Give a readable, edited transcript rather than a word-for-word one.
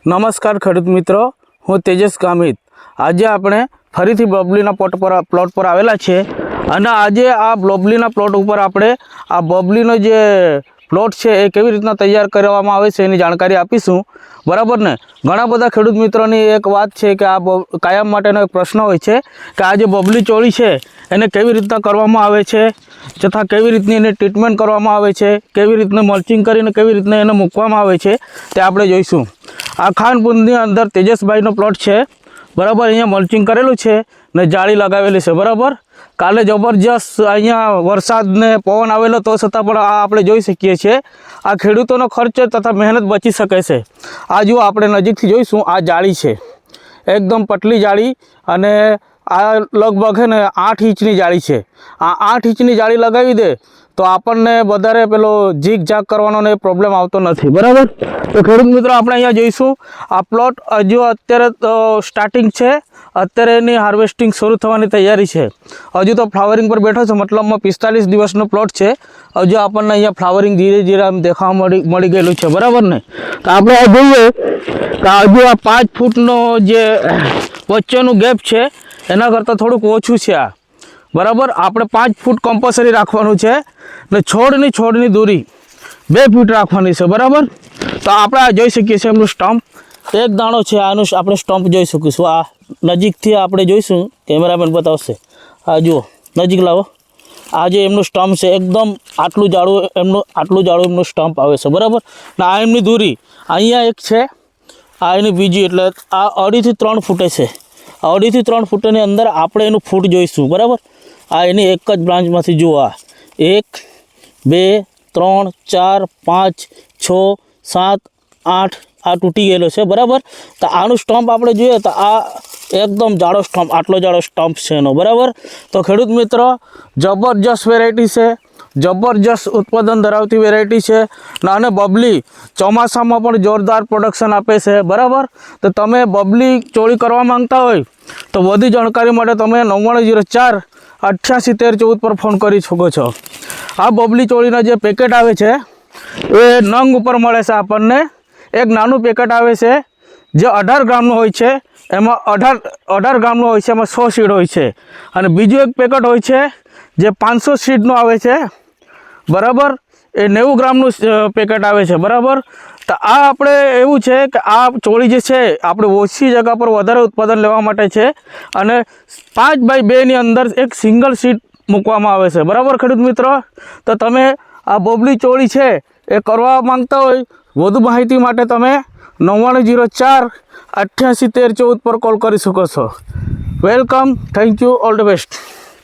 નમસ્કાર ખેડૂત મિત્રો, હું તેજસ ગામિત। આજે આપણે ફરીથી બબલીના પ્લોટ પર આવેલા છે અને આજે આ બબલીના પ્લોટ ઉપર આપણે આ બબલીનો જે પ્લોટ છે એ કેવી રીતના તૈયાર કરવામાં આવે છે એની જાણકારી આપીશું, બરાબર ને। ઘણા બધા ખેડૂત મિત્રોની એક વાત છે કે આ કાયમ માટેનો એક પ્રશ્ન હોય છે કે આ જે બબલી ચોળી છે એને કેવી રીતના કરવામાં આવે છે તથા કેવી રીતની એને ટ્રીટમેન્ટ કરવામાં આવે છે, કેવી રીતના મલ્ચિંગ કરીને કેવી રીતના એને મૂકવામાં આવે છે તે આપણે જોઈશું। આ ખાનપુરની અંદર તેજસભાઈનો પ્લોટ છે, બરાબર। અહીંયા મલ્ચિંગ કરેલું છે ને જાળી લગાવેલી છે, બરાબર। કાલે જબરજસ્ત અહીંયા વરસાદ ને પવન આવેલો તો છતાં પણ આ આપણે જોઈ શકીએ છીએ આ ખેડૂતોનો ખર્ચ તથા મહેનત બચી શકે છે। આ જુઓ, આપણે નજીકથી જોઈશું, આ જાળી છે, એકદમ પતલી જાળી અને આ લગભગ છે ને 8 ઇંચની જાળી છે। આ 8 ઇંચની જાળી લગાવી દે તો આપણને વધારે પેલો ઝીક ઝાક કરવાનો ને પ્રોબ્લેમ આવતો નથી, બરાબર। તો ખેડૂત મિત્રો, આપણે અહીંયા જોઈશું આ પ્લોટ હજુ અત્યારે તો સ્ટાર્ટિંગ છે, અત્યારે એની હાર્વેસ્ટિંગ શરૂ થવાની તૈયારી છે। હજુ તો ફ્લાવરિંગ પર બેઠો છે, મતલબમાં 45 દિવસનો પ્લોટ છે। હજુ આપણને અહીંયા ફ્લાવરિંગ ધીરે ધીરે આમ દેખાવા મળી ગયેલું છે, બરાબર ને। તો આપણે આ જોઈએ કે હજુ આ 5 ફૂટનો જે વચ્ચેનું ગેપ છે એના કરતાં થોડુંક ઓછું છે આ, બરાબર। આપણે 5 ફૂટ કમ્પલસરી રાખવાનું છે ને છોડની દૂરી 2 ફૂટ રાખવાની છે, બરાબર। તો આપણે આ જોઈ શકીએ છીએ એમનું સ્ટમ્પ, એક દાણો છે આનું આપણે સ્ટમ્પ જોઈ શકીશું। આ નજીકથી આપણે જોઈશું, કેમેરામેન બતાવશે, આ જુઓ, નજીક લાવો। આ જે એમનું સ્ટમ્પ છે એકદમ આટલું જાડું એમનું સ્ટમ્પ આવે છે, બરાબર। ને આ એમની દૂરી અહીંયા એક છે, આ એની બીજી, એટલે આ 2.5 થી 3 ફૂટે છે। 2.5 થી 3 ફૂટની અંદર આપણે એનું ફૂટ જોઈશું, બરાબર। આ એની એક જ બ્રાન્ચમાંથી જુઓ, આ 1 2 3 4 5 6 7 8 આ તૂટી ગયેલો છે, બરાબર। તો આનું સ્ટમ્પ આપણે જોઈએ તો આ એકદમ જાડો સ્ટમ્પ, આટલો જાડો સ્ટમ્પ છે એનો, બરાબર। તો ખેડૂત મિત્રો, જબરજસ્ત વેરાયટી છે, જબરજસ્ત ઉત્પાદન ધરાવતી વેરાયટી છે અને બબલી ચોમાસામાં પણ જોરદાર પ્રોડક્શન આપે છે, બરાબર। તો તમે બબલી ચોળી કરવા માંગતા હોય તો વધુ જાણકારી માટે તમે 9904 881314 પર ફોન કરી શકો છો। આ બબલી ચોળીના જે પેકેટ આવે છે એ નંગ ઉપર મળે છે આપણને। એક નાનું પેકેટ આવે છે જે 18 ગ્રામનું હોય છે, એમાં 18 ગ્રામનું હોય છે, એમાં 100 સીડ હોય છે। અને બીજું એક પેકેટ હોય છે જે 500 સીડનું આવે છે, બરાબર। એ 90 ગ્રામનું પેકેટ આવે છે, બરાબર। તો આ આપણે એવું છે કે આ ચોળી જે છે આપણે ઓછી જગ્યા પર વધારે ઉત્પાદન લેવા માટે છે અને 5x2ની અંદર એક સિંગલ સીડ મૂકવામાં આવે છે, બરાબર ખેડૂત મિત્રો। તો તમે આ બબલી ચોળી છે એ કરવા માંગતા હોય, વધુ માહિતી માટે તમે 9904 881314 પર કોલ કરી શકો છો। Welcome, thank you, all the best.